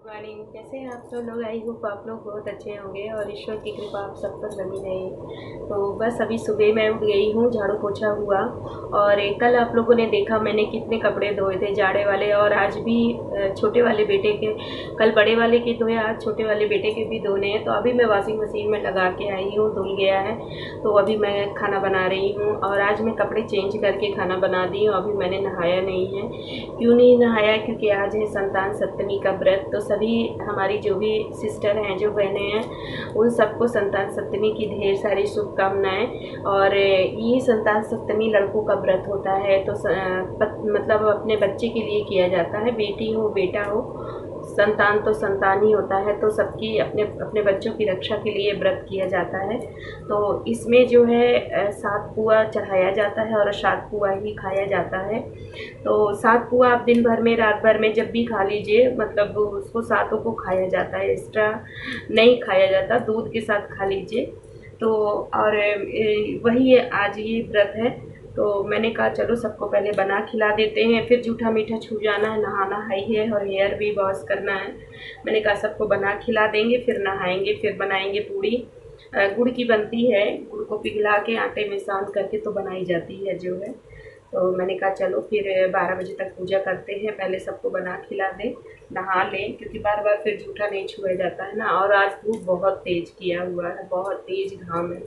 Morning. कैसे हैं आप सब लोग? आई होप आप लोग बहुत अच्छे होंगे और ईश्वर की कृपा आप सब पर बनी रहे। तो बस अभी सुबह मैं उठ गई हूँ, झाड़ू पोछा हुआ। और कल आप लोगों ने देखा मैंने कितने कपड़े धोए थे जाड़े वाले, और आज भी छोटे वाले बेटे के, कल बड़े वाले के धोए, आज छोटे वाले बेटे के भी धोने हैं। तो अभी मैं वॉशिंग मशीन में लगा के आई हूँ, धुल गया है। तो अभी मैं खाना बना रही हूँ और आज मैं कपड़े चेंज करके खाना बना दी हूँ। अभी मैंने नहाया नहीं है। क्यों नहीं नहाया? क्योंकि आज है संतान सप्तमी का व्रत। तो सभी हमारी जो भी सिस्टर हैं, जो बहनें हैं, उन सबको संतान सप्तमी की ढेर सारी शुभकामनाएं। और ये संतान सप्तमी लड़कों का व्रत होता है, तो मतलब अपने बच्चे के लिए किया जाता है। बेटी हो बेटा हो, संतान तो संतान ही होता है। तो सबकी अपने अपने बच्चों की रक्षा के लिए व्रत किया जाता है। तो इसमें जो है 7 पुआ चढ़ाया जाता है और 7 पुआ ही खाया जाता है। तो 7 पुआ आप दिन भर में, रात भर में जब भी खा लीजिए, मतलब उसको सातों को खाया जाता है, एक्स्ट्रा नहीं खाया जाता, दूध के साथ खा लीजिए। तो और वही आज ये व्रत है। तो मैंने कहा चलो सबको पहले बना खिला देते हैं, फिर जूठा मीठा छू जाना है, नहाना है और हेयर भी वॉश करना है। मैंने कहा सबको बना खिला देंगे, फिर नहाएंगे, फिर बनाएंगे पूड़ी। गुड़ की बनती है, गुड़ को पिघला के आटे में सान करके तो बनाई जाती है जो है। तो मैंने कहा चलो फिर 12 बजे तक पूजा करते हैं, पहले सबको बना खिला दें, नहा लें, क्योंकि बार बार फिर जूठा नहीं छुआ जाता है ना। और आज धूप बहुत तेज किया हुआ है, बहुत तेज घाम है।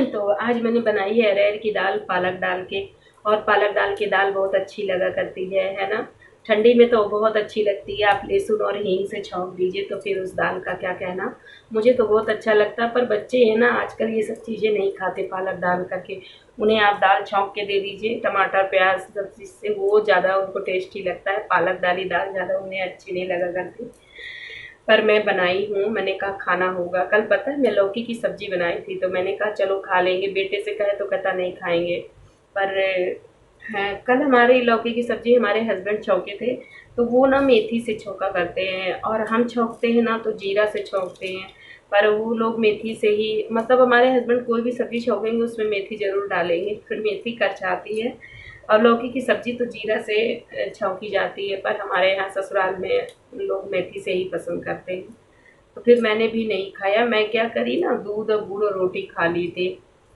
तो आज मैंने बनाई है अरहर की दाल पालक डाल के। और पालक डाल के दाल बहुत अच्छी लगा करती है ना। ठंडी में तो बहुत अच्छी लगती है। आप लहसुन और हींग से छौंक दीजिए तो फिर उस दाल का क्या कहना। मुझे तो बहुत अच्छा लगता है, पर बच्चे हैं ना आजकल ये सब चीज़ें नहीं खाते पालक डाल करके। उन्हें आप दाल छौंक के दे दीजिए, टमाटर प्याज सब चीज़ से, वो ज़्यादा उनको टेस्टी लगता है। पालक दाली दाल ज़्यादा उन्हें अच्छी नहीं लगा करती। पर मैं बनाई हूँ, मैंने कहा खाना होगा। कल पता है मैं लौकी की सब्जी बनाई थी, तो मैंने कहा चलो खा लेंगे। बेटे से कहे तो कहता नहीं खाएंगे। पर है, कल हमारी लौकी की सब्जी हमारे हस्बैंड छौंके थे। तो वो ना मेथी से छौंका करते हैं, और हम छौंकते हैं ना तो जीरा से छौंकते हैं। पर वो लोग मेथी से ही, मतलब हमारे हस्बैंड कोई भी सब्जी छौंकेंगे उसमें मेथी ज़रूर डालेंगे, फिर मेथी करछाती है। और लौकी की सब्जी तो जीरा से छौंकी जाती है, पर हमारे यहाँ ससुराल में लोग मेथी से ही पसंद करते हैं। तो फिर मैंने भी नहीं खाया। मैं क्या करी ना, दूध और गुड़ और रोटी खा ली थी।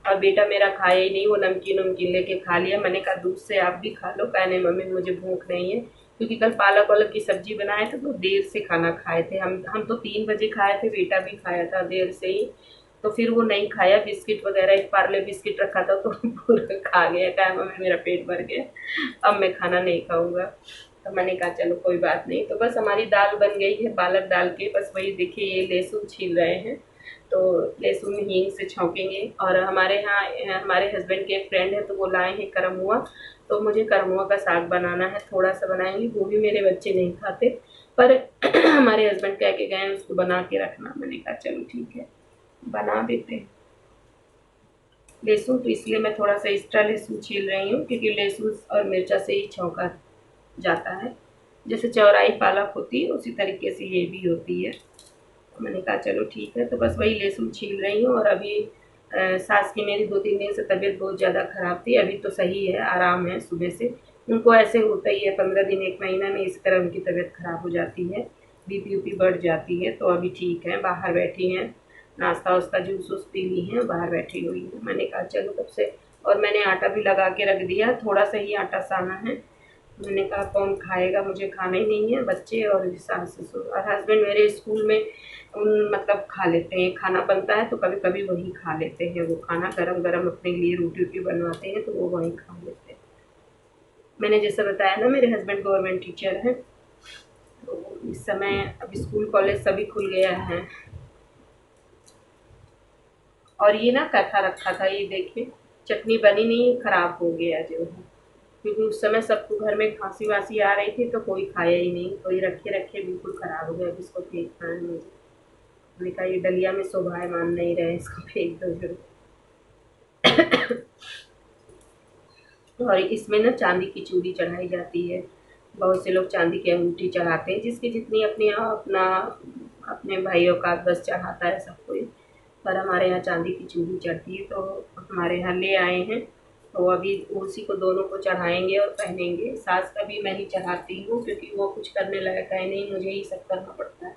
और बेटा मेरा खाया ही नहीं, वो नमकीन नमकीन लेके खा लिया। मैंने कहा दूध से आप भी खा लो। कहने मम्मी मुझे भूख नहीं है, क्योंकि कल पालक वालक की सब्जी बनाए थे तो देर से खाना खाए थे। हम तो 3 बजे खाए थे, बेटा भी खाया था देर से ही। तो फिर वो नहीं खाया। बिस्किट वगैरह, एक पार्ले बिस्किट रखा था तो पूरा खा गया। कहा मम्मी मेरा पेट भर गया, अब मैं खाना नहीं खाऊंगा। तो मैंने कहा चलो कोई बात नहीं। तो बस हमारी दाल बन गई है पालक डाल के। बस वही देखिए, ये लहसुन छील रहे हैं, तो लहसुन हींग से छौंकेंगे। और हमारे यहाँ हमारे हस्बैंड के एक फ्रेंड है, तो वो लाए हैं करमुआ। तो मुझे करमुआ का साग बनाना है, थोड़ा सा बनाएंगे। वो भी मेरे बच्चे नहीं खाते, पर हमारे हस्बैंड कह के गए हैं उसको बना के रखना। मैंने कहा चलो ठीक है, बना देते हैं। लहसुन तो इसलिए मैं थोड़ा सा एक्स्ट्रा लहसुन छील रही हूँ, क्योंकि लहसुन और मिर्चा से ही छौंका जाता है। जैसे चौराई पालक होती है उसी तरीके से ये भी होती है। तो मैंने कहा चलो ठीक है। तो बस वही लहसुन छील रही हूँ। और अभी सास की मेरी 2-3 दिन से तबीयत बहुत ज़्यादा ख़राब थी, अभी तो सही है, आराम है सुबह से। उनको ऐसे होता ही है, 15 दिन 1 महीना में इस तरह उनकी तबीयत ख़राब हो जाती है, बीपी ऊपी बढ़ जाती है। तो अभी ठीक है, बाहर बैठी हैं, नाश्ता वास्ता जूस वूस पी ली हैं, बाहर बैठी हुई हैं। मैंने कहा चलो तब से। और मैंने आटा भी लगा के रख दिया, थोड़ा सा ही आटा साना है। मैंने कहा कौन खाएगा, मुझे खाना ही नहीं है, बच्चे और सास ससुर। और हस्बैंड मेरे स्कूल में मतलब खा लेते हैं, खाना बनता है तो कभी कभी वही खा लेते हैं। वो खाना गरम गरम अपने लिए रोटी वोटी बनवाते हैं तो वो वहीं खा लेते हैं। मैंने जैसे बताया ना, मेरे हस्बैंड गवर्नमेंट टीचर हैं। तो इस समय अब स्कूल कॉलेज सभी खुल गया है। और ये ना कथा रखा था, ये देखिए चटनी बनी नहीं, खराब हो गया जो है। क्योंकि उस समय सबको घर में खांसी वासी आ रही थी तो कोई खाया ही नहीं, कोई रखे रखे बिल्कुल खराब हो गया। अब इसको फेंकना है मुझे। मैंने कहा ये डलिया में शोभायमान नहीं रहे, इसको फेंक दो जरूर। और इसमें ना चांदी की चूड़ी चढ़ाई जाती है। बहुत से लोग चांदी की अंगूठी चढ़ाते हैं, जिसकी जितनी अपनी अपना अपने भाइयों का बस चढ़ाता है सब कोई। पर हमारे यहाँ चांदी की चूड़ी चढ़ती है। तो हमारे यहाँ ले आए हैं, तो अभी उसी को दोनों को चढ़ाएंगे और पहनेंगे। सास का भी मैं ही चढ़ाती हूँ क्योंकि वो कुछ करने लायक है नहीं, मुझे ही सब करना पड़ता है।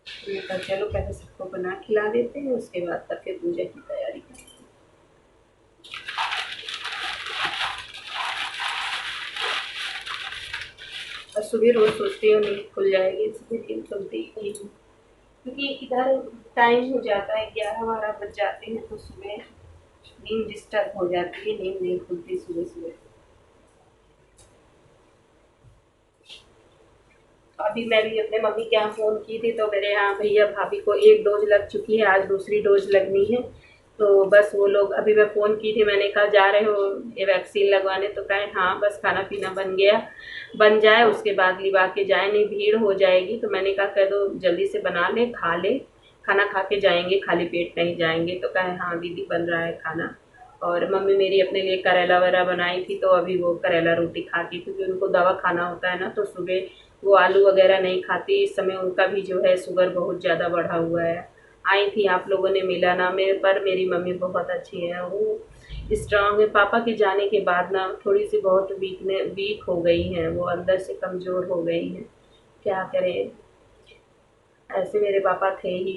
तो चलो पहले सबको बना खिला देते हैं, उसके बाद तब फिर पूजा की तैयारी करेंगे। और सुबह रोज सोचती हूँ नींद खुल जाएगी, सुबह नींद खुलती ही नहीं, क्योंकि इधर टाइम हो जाता है 11-12 बज जाते हैं, तो सुबह नींद डिस्टर्ब हो जाती है, नींद नहीं खुलती सुबह सुबह। अभी मैं भी अपने मम्मी के यहाँ फ़ोन की थी, तो मेरे यहाँ भैया भाभी को 1 डोज लग चुकी है, आज दूसरी डोज लगनी है। तो बस वो लोग, अभी मैं फ़ोन की थी, मैंने कहा जा रहे हो ये वैक्सीन लगवाने, तो कहे हाँ बस खाना पीना बन जाए उसके बाद लिवा के जाए, नहीं भीड़ हो जाएगी। तो मैंने कहा कह दो जल्दी से बना ले, खा ले, खाना खा के जाएंगे, खाली पेट नहीं जाएंगे। तो कहे हाँ दीदी बन रहा है खाना। और मम्मी मेरी अपने लिए करेला वगैरह बनाई थी, तो अभी वो करेला रोटी खाती, क्योंकि उनको दवा खाना होता है ना, तो सुबह वो आलू वगैरह नहीं खाती। इस समय उनका भी जो है शुगर बहुत ज़्यादा बढ़ा हुआ है। आई थी, आप लोगों ने मिला ना मेरे पर, मेरी मम्मी बहुत अच्छी है, वो स्ट्रांग है। पापा के जाने के बाद ना थोड़ी सी बहुत वीक हो गई हैं, वो अंदर से कमज़ोर हो गई हैं। क्या करें, ऐसे मेरे पापा थे ही।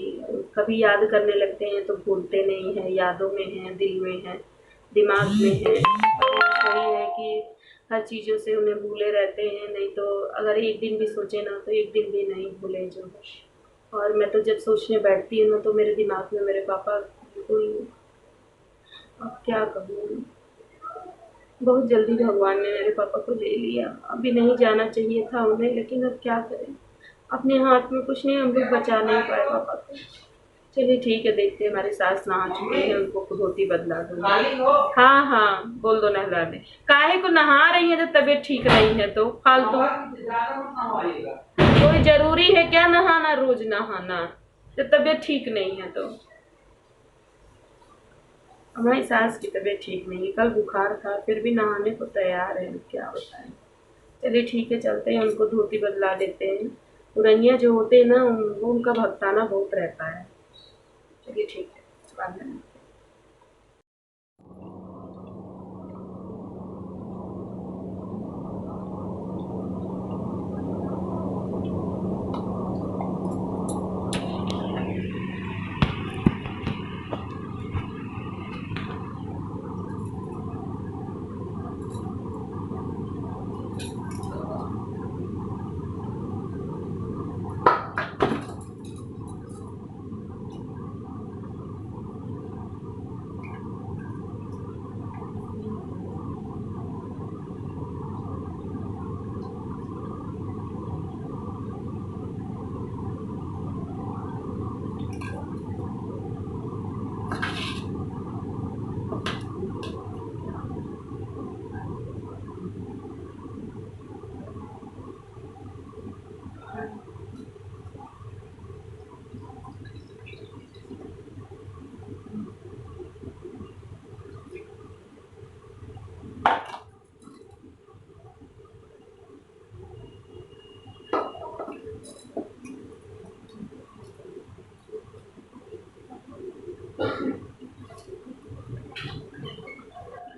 कभी याद करने लगते हैं तो भूलते नहीं हैं, यादों में हैं, दिल में हैं, दिमाग में हैं। और वही है कि हर चीज़ों से उन्हें भूले रहते हैं, नहीं तो अगर एक दिन भी सोचे ना तो एक दिन भी नहीं भूले जो है। और मैं तो जब सोचने बैठती हूँ ना तो मेरे दिमाग में मेरे पापा बिल्कुल, अब क्या कहूँ, बहुत जल्दी भगवान ने मेरे पापा को ले लिया। अभी नहीं जाना चाहिए था उन्हें, लेकिन अब क्या करें, अपने हाथ में कुछ नहीं, हम लोग बचा नहीं पाए पापा को। चलिए ठीक है, देखते हैं। हमारी सास नहा चुके हैं, उनको धोती बदला दूंगी। हाँ हाँ बोल दो नहला दे। काहे को नहा रही है जब तबीयत ठीक नहीं है तो फालतू, कोई जरूरी है क्या नहाना, रोज नहाना जब तबीयत ठीक नहीं है तो। हमारी सास की तबीयत ठीक नहीं है, कल बुखार था, फिर भी नहाने को तैयार है, क्या बताएं। चलिए ठीक है, चलते हैं, उनको धोती बदला देते हैं। पुरनिया जो होते हैं ना, वो उनका भगताना बहुत रहता है। चलिए ठीक है, बाद में।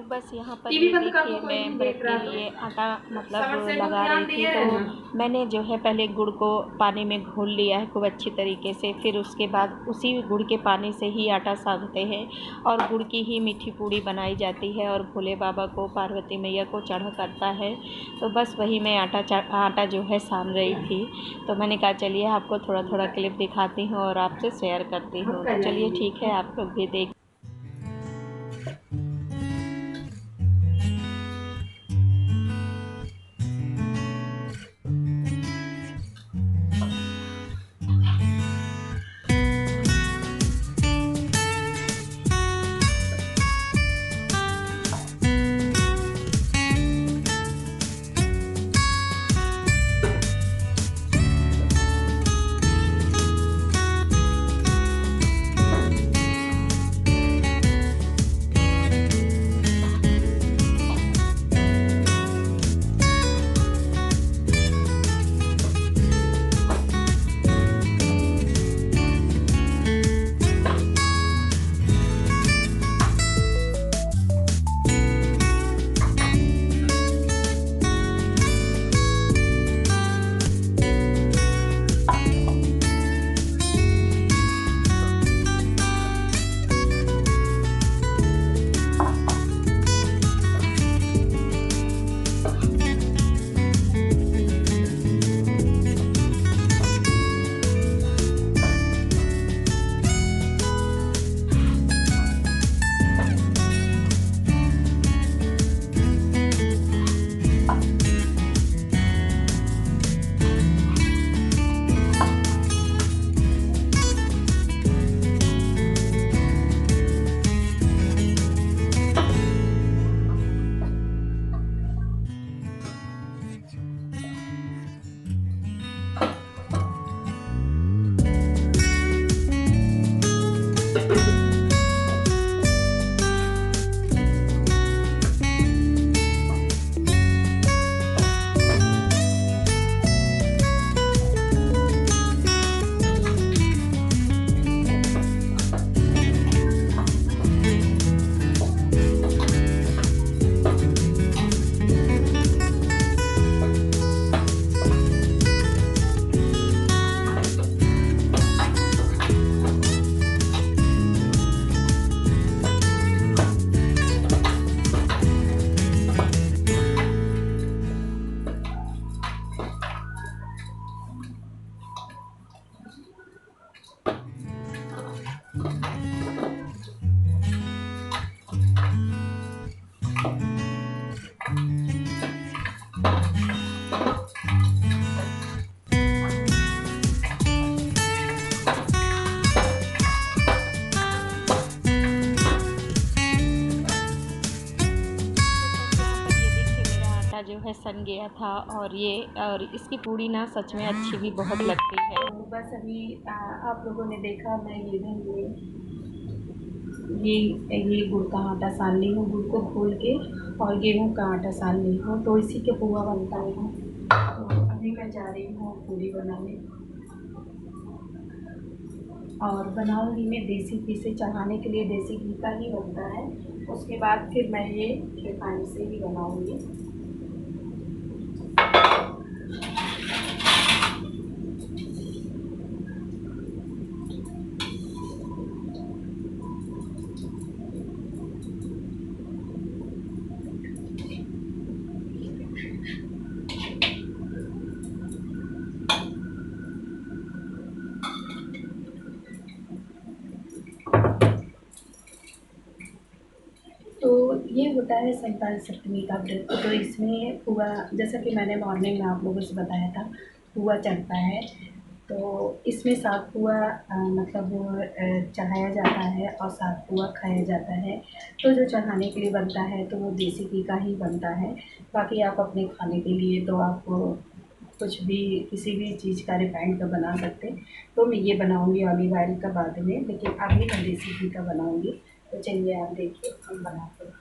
बस यहाँ पर टीवी ये बंद कर दो, देखिए कोई मैं नहीं व्रत देख के रहा लिए तो। आटा मतलब समर से लगा ध्यान रही थी, दिए तो है ना। मैंने जो है पहले गुड़ को पानी में घोल लिया है खूब अच्छी तरीके से। फिर उसके बाद उसी गुड़ के पानी से ही आटा सानते हैं और गुड़ की ही मीठी पूड़ी बनाई जाती है और भोले बाबा को, पार्वती मैया को चढ़ा करता है। तो बस वही मैं आटा जो है सान रही थी। तो मैंने कहा चलिए आपको थोड़ा थोड़ा क्लिप दिखाती हूँ और आपसे शेयर करती हूँ। तो चलिए ठीक है, आप लोग भी देख। गया था। और इसकी पूड़ी ना सच में अच्छी भी बहुत लगती है। तो बस अभी आप लोगों ने देखा मैं ये गुड़ का आटा सान ली हूँ, गुड़ को घोल के और गेहूँ का आटा सान ली हूँ, तो इसी के पुआ बनता है। तो अभी मैं जा रही हूँ पूड़ी बनाने, और बनाऊंगी मैं देसी घी से। चढ़ाने के लिए देसी घी का ही बनता है, उसके बाद फिर मैं ये रिफाइंड से ही बनाऊंगी। तो ये होता है संतान सप्तमी का व्रत। तो इसमें पुआ, जैसा कि मैंने मॉर्निंग में आप लोगों से बताया था, पुआ चढ़ता है। तो इसमें सात पुआ मतलब चढ़ाया जाता है और सात पुआ खाया जाता है। तो जो चढ़ाने के लिए बनता है तो वो देसी घी का ही बनता है। बाकी आप अपने खाने के लिए तो आप कुछ भी, किसी भी चीज़ का रिफाइंड का बना सकते। तो मैं ये बनाऊंगी ऑलिव ऑयल का बाद में, लेकिन अभी मैं देसी घी का बनाऊंगी। तो चलिए आप देखिए हम बनाते हैं।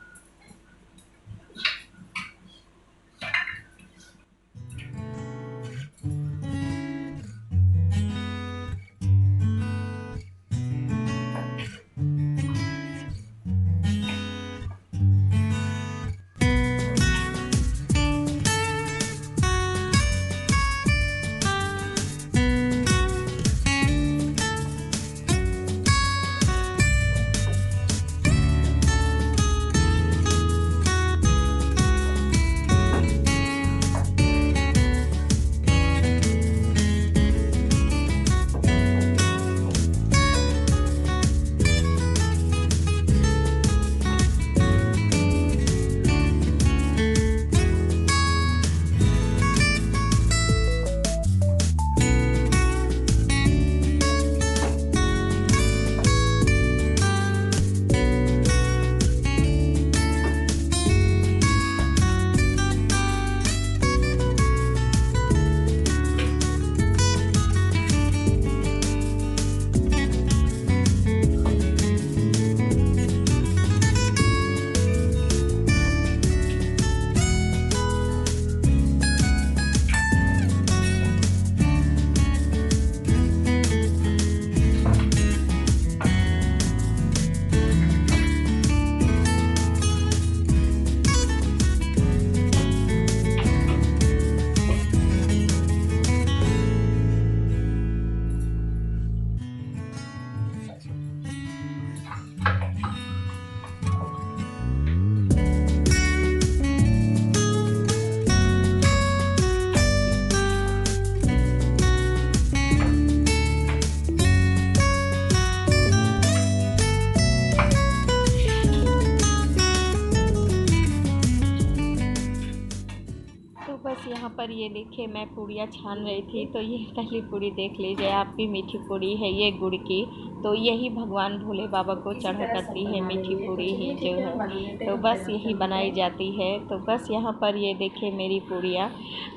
तो बस यहाँ पर ये देखिए मैं पूड़ियाँ छान रही थी। तो ये पहली पूड़ी देख लीजिए, आपकी मीठी पूड़ी है ये गुड़ की। तो यही भगवान भोले बाबा को चढ़ा करती है मीठी पूड़ी ही जो है। तो बस यही बनाई जाती है। तो बस यहाँ पर ये देखिए मेरी पूड़ियाँ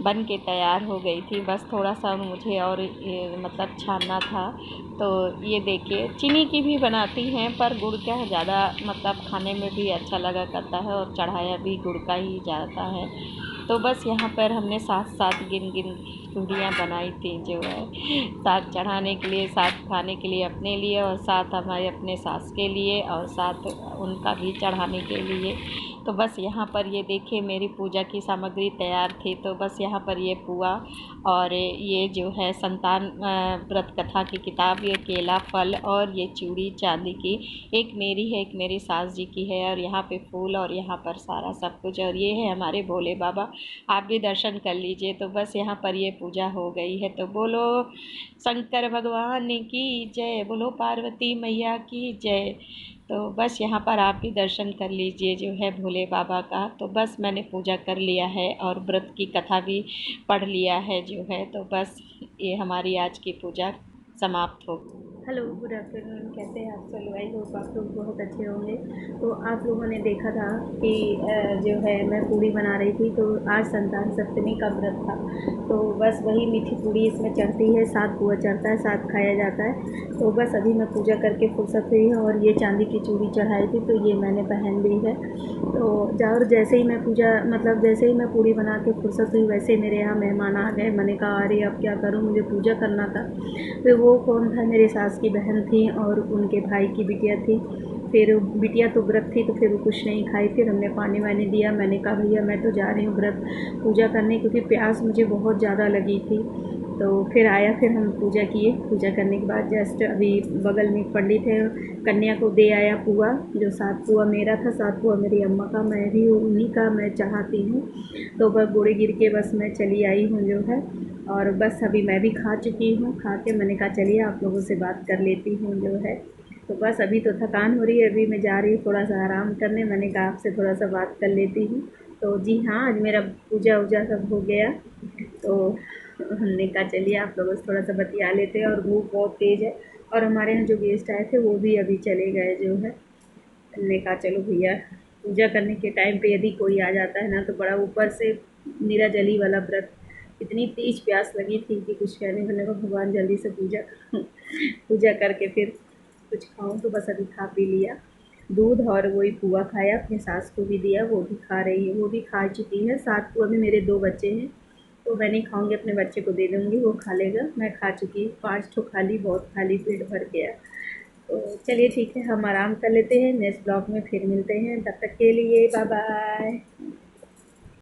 बन के तैयार हो गई थी। बस थोड़ा सा मुझे और मतलब छानना था। तो ये देखिए चीनी की भी बनाती हैं, पर गुड़ का ज़्यादा मतलब खाने में भी अच्छा लगा करता है, और चढ़ाया भी गुड़ का ही जाता है। तो बस यहाँ पर हमने साथ साथ गिन गिन पूड़ियाँ बनाई थी जो है, साथ चढ़ाने के लिए, साथ खाने के लिए अपने लिए, और साथ हमारे अपने सास के लिए, और साथ उनका भी चढ़ाने के लिए। तो बस यहाँ पर ये देखिए मेरी पूजा की सामग्री तैयार थी। तो बस यहाँ पर ये पुआ और ये जो है संतान व्रत कथा की किताब, ये केला, फल और ये चूड़ी चांदी की, एक मेरी है एक मेरी सास जी की है, और यहाँ पे फूल और यहाँ पर सारा सब कुछ, और ये है हमारे भोले बाबा। आप भी दर्शन कर लीजिए। तो बस यहाँ पर ये पूजा हो गई है। तो बोलो शंकर भगवान की जय, बोलो पार्वती मैया की जय। तो बस यहाँ पर आप भी दर्शन कर लीजिए जो है भोले बाबा का। तो बस मैंने पूजा कर लिया है और व्रत की कथा भी पढ़ लिया है जो है। तो बस ये हमारी आज की पूजा समाप्त हो गई। Hello, good afternoon. कैसे हैं आप सब लोग? आई होप आप लोग बहुत अच्छे होंगे। तो आप लोगों ने देखा था कि जो है मैं पूड़ी बना रही थी, तो आज संतान सप्तमी का व्रत था। तो बस वही मीठी पूड़ी इसमें चढ़ती है, साथ पुआ चढ़ता है, साथ खाया जाता है। तो बस अभी मैं पूजा करके फुर्सत हुई है और ये चांदी की चूड़ी चढ़ाई थी, तो ये मैंने पहन ली है। तो और जैसे ही मैं पूजा मतलब जैसे ही मैं पूड़ी बना के फुर्सत हुई, वैसे ही मेरे यहाँ मेहमान आ गए। मैंने कहा अरे अब क्या करूँ, मुझे पूजा करना था। फिर वो कौन था, मेरे सास की बहन थी और उनके भाई की बिटिया थी। फिर बिटिया तो व्रत थी, तो फिर वो कुछ नहीं खाई। फिर हमने पानी वानी दिया। मैंने कहा भैया मैं तो जा रही हूँ व्रत पूजा करने, क्योंकि प्यास मुझे बहुत ज़्यादा लगी थी। तो फिर आया, फिर हम पूजा किए। पूजा करने के बाद जस्ट अभी बगल में एक पंडित है, कन्या को दे आया पुआ। जो 7 पुआ मेरा था, 7 पुआ मेरी अम्मा का, मैं भी उन्हीं का मैं चाहती हूँ। तो बस गुड़ गिर के बस मैं चली आई हूँ जो है। और बस अभी मैं भी खा चुकी हूँ। खा के मैंने कहा चलिए आप लोगों से बात कर लेती हूँ जो है। तो बस अभी तो थकान हो रही है, अभी मैं जा रही हूँ थोड़ा सा आराम करने। मैंने कहा आपसे थोड़ा सा बात कर लेती हूँ। तो जी हाँ, आज मेरा पूजा वूजा सब हो गया। तो हमने कहा चलिए आप लोगों से थोड़ा सा बतिया लेते हैं। और धूप बहुत तेज़ है, और हमारे यहाँ जो गेस्ट आए थे वो भी अभी चले गए जो है। हमने कहा चलो भैया, पूजा करने के टाइम पे यदि कोई आ जाता है ना, तो बड़ा ऊपर से निराजली वाला व्रत, इतनी तेज प्यास लगी थी कि कुछ कहने को नहीं। भगवान जल्दी से पूजा करूँ, पूजा करके फिर कुछ खाऊं। तो बस अभी खा पी लिया दूध, और वही पुआ खाया, अपनी सास को भी दिया, वो भी खा रही है, वो भी खा चुकी है। 7 पुआ में मेरे 2 बच्चे हैं, तो मैं नहीं खाऊंगी, अपने बच्चे को दे दूँगी, वो खा लेगा। मैं खा चुकी हूँ, 5 ठो खा ली, बहुत खा ली, पेट भर गया। तो चलिए ठीक है, हम आराम कर लेते हैं। नेक्स्ट ब्लॉग में फिर मिलते हैं, तब तक के लिए बाय बाय।